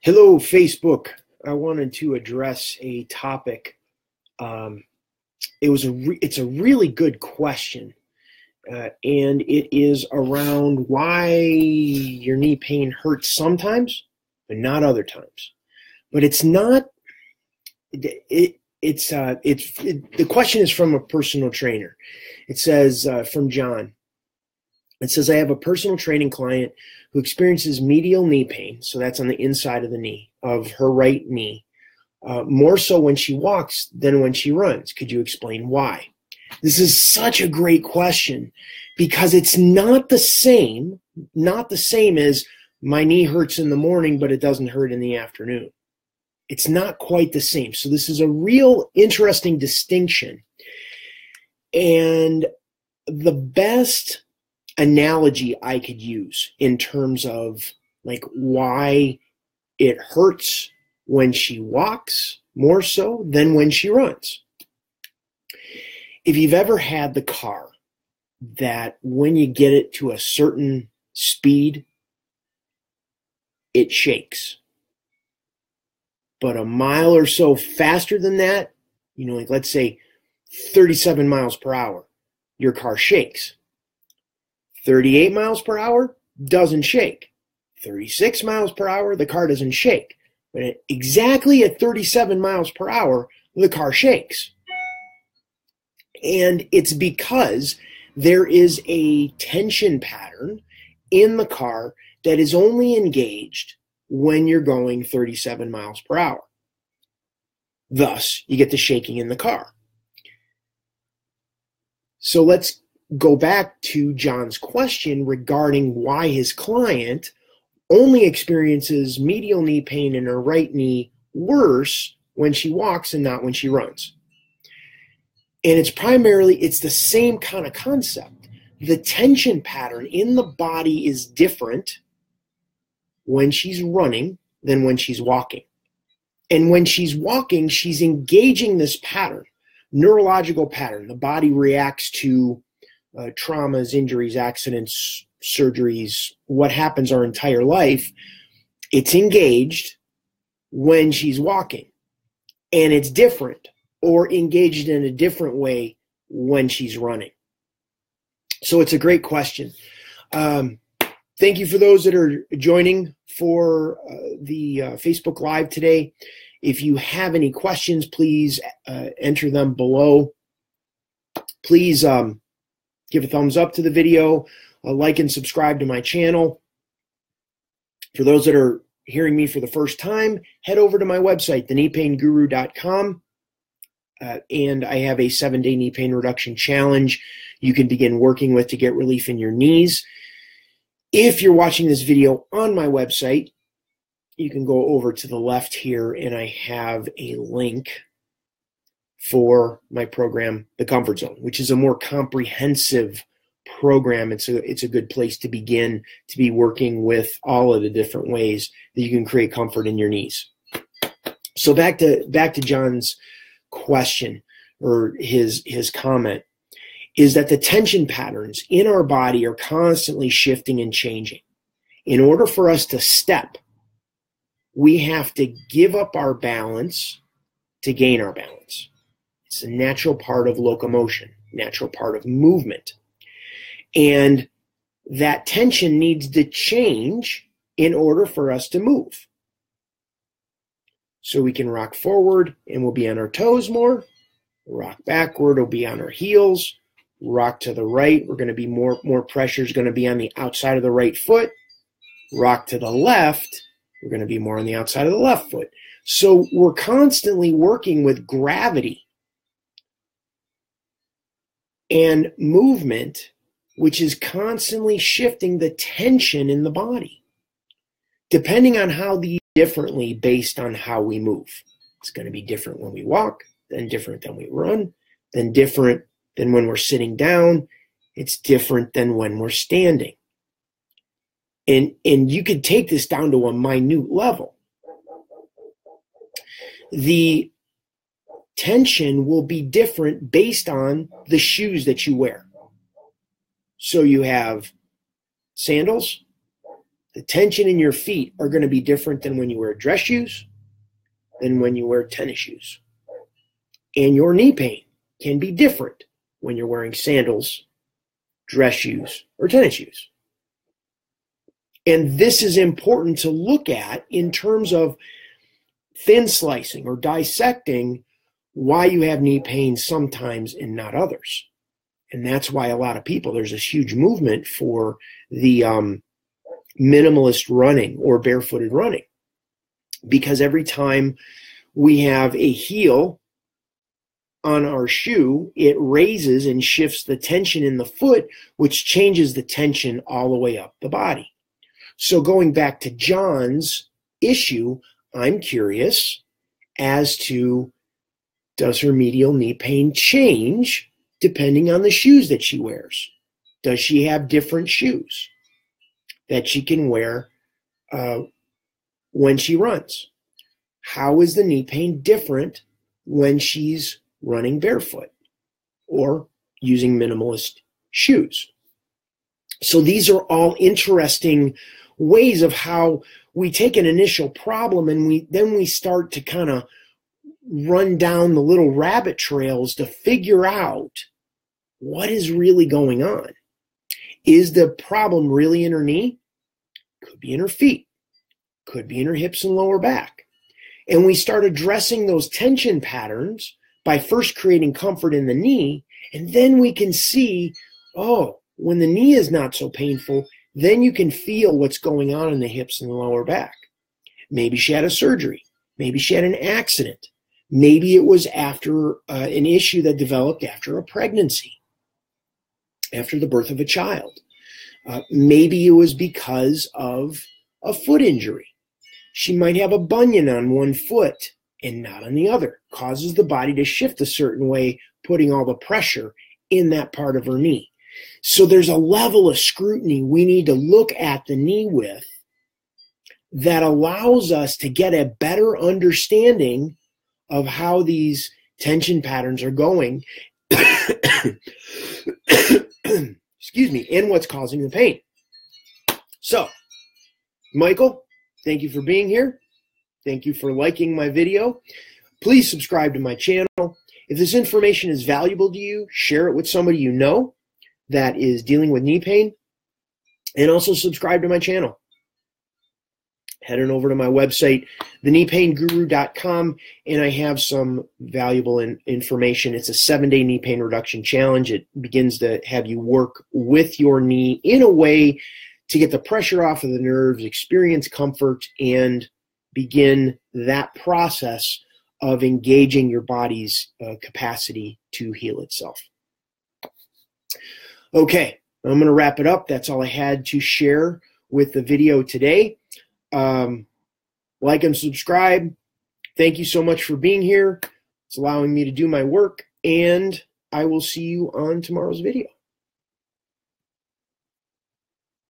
Hello, Facebook. I wanted to address a topic. It's a really good question, and it is around why your knee pain hurts sometimes, but not other times. But it's not. The question is from a personal trainer. It says from John. It says, I have a personal training client who experiences medial knee pain, so that's on the inside of the knee, of her right knee, more so when she walks than when she runs. Could you explain why? This is such a great question because it's not the same as my knee hurts in the morning, but it doesn't hurt in the afternoon. It's not quite the same. So this is a real interesting distinction. And the best analogy I could use in terms of like why it hurts when she walks more so than when she runs. If you've ever had the car that when you get it to a certain speed, it shakes. But a mile or so faster than that, like let's say 37 miles per hour, your car shakes. 38 miles per hour doesn't shake. 36 miles per hour, the car doesn't shake. But exactly at 37 miles per hour, the car shakes. And it's because there is a tension pattern in the car that is only engaged when you're going 37 miles per hour. Thus, you get the shaking in the car. So let's go back to John's question regarding why his client only experiences medial knee pain in her right knee worse when she walks and not when she runs. And it's the same kind of concept. The tension pattern in the body is different when she's running than when she's walking. And when she's walking, she's engaging this pattern, neurological pattern. The body reacts to traumas, injuries, accidents, surgeries, what happens our entire life. It's engaged when she's walking. And it's different or engaged in a different way when she's running. So it's a great question. Thank you for those that are joining for the Facebook Live today. If you have any questions, please enter them below. Please give a thumbs up to the video, like and subscribe to my channel. For those that are hearing me for the first time, head over to my website, thekneepainguru.com. And I have a 7-day knee pain reduction challenge you can begin working with to get relief in your knees. If you're watching this video on my website, you can go over to the left here and I have a link for my program, The Comfort Zone, which is a more comprehensive program. It's a good place to begin to be working with all of the different ways that you can create comfort in your knees. So back to John's question or his comment is that the tension patterns in our body are constantly shifting and changing. In order for us to step, we have to give up our balance to gain our balance. It's a natural part of locomotion, natural part of movement. And that tension needs to change in order for us to move. So we can rock forward and we'll be on our toes more. Rock backward, we'll be on our heels. Rock to the right, we're going to be more pressure is going to be on the outside of the right foot. Rock to the left, we're going to be more on the outside of the left foot. So we're constantly working with gravity and movement, which is constantly shifting the tension in the body, depending on how these differently based on how we move. It's going to be different when we walk, then different than we run, then different than when we're sitting down. It's different than when we're standing. And you could take this down to a minute level. The tension will be different based on the shoes that you wear. So you have sandals, The tension in your feet are going to be different than when you wear dress shoes, than when you wear tennis shoes. And your knee pain can be different when you're wearing sandals, dress shoes, or tennis shoes. And this is important to look at in terms of thin slicing or dissecting why you have knee pain sometimes and not others. And that's why a lot of people, there's this huge movement for the minimalist running or barefooted running. Because every time we have a heel on our shoe, it raises and shifts the tension in the foot, which changes the tension all the way up the body. So going back to John's issue, I'm curious as to, does her medial knee pain change depending on the shoes that she wears? Does she have different shoes that she can wear when she runs? How is the knee pain different when she's running barefoot or using minimalist shoes? So these are all interesting ways of how we take an initial problem and then we start to kind of run down the little rabbit trails to figure out what is really going on. Is the problem really in her knee? Could be in her feet. Could be in her hips and lower back. And we start addressing those tension patterns by first creating comfort in the knee, and then we can see, oh, when the knee is not so painful, then you can feel what's going on in the hips and the lower back. Maybe she had a surgery. Maybe she had an accident. Maybe it was after an issue that developed after a pregnancy, after the birth of a child. Maybe it was because of a foot injury. She might have a bunion on one foot and not on the other. Causes the body to shift a certain way, putting all the pressure in that part of her knee. So there's a level of scrutiny we need to look at the knee with that allows us to get a better understanding of how these tension patterns are going, excuse me, and what's causing the pain. So, Michael, thank you for being here. Thank you for liking my video. Please subscribe to my channel. If this information is valuable to you, share it with somebody you know that is dealing with knee pain, and also subscribe to my channel. Head on over to my website, thekneepainguru.com, and I have some valuable information. It's a 7-day knee pain reduction challenge. It begins to have you work with your knee in a way to get the pressure off of the nerves, experience comfort, and begin that process of engaging your body's capacity to heal itself. Okay, I'm going to wrap it up. That's all I had to share with the video today. Like and subscribe. Thank you so much for being here. It's allowing me to do my work, and I will see you on tomorrow's video.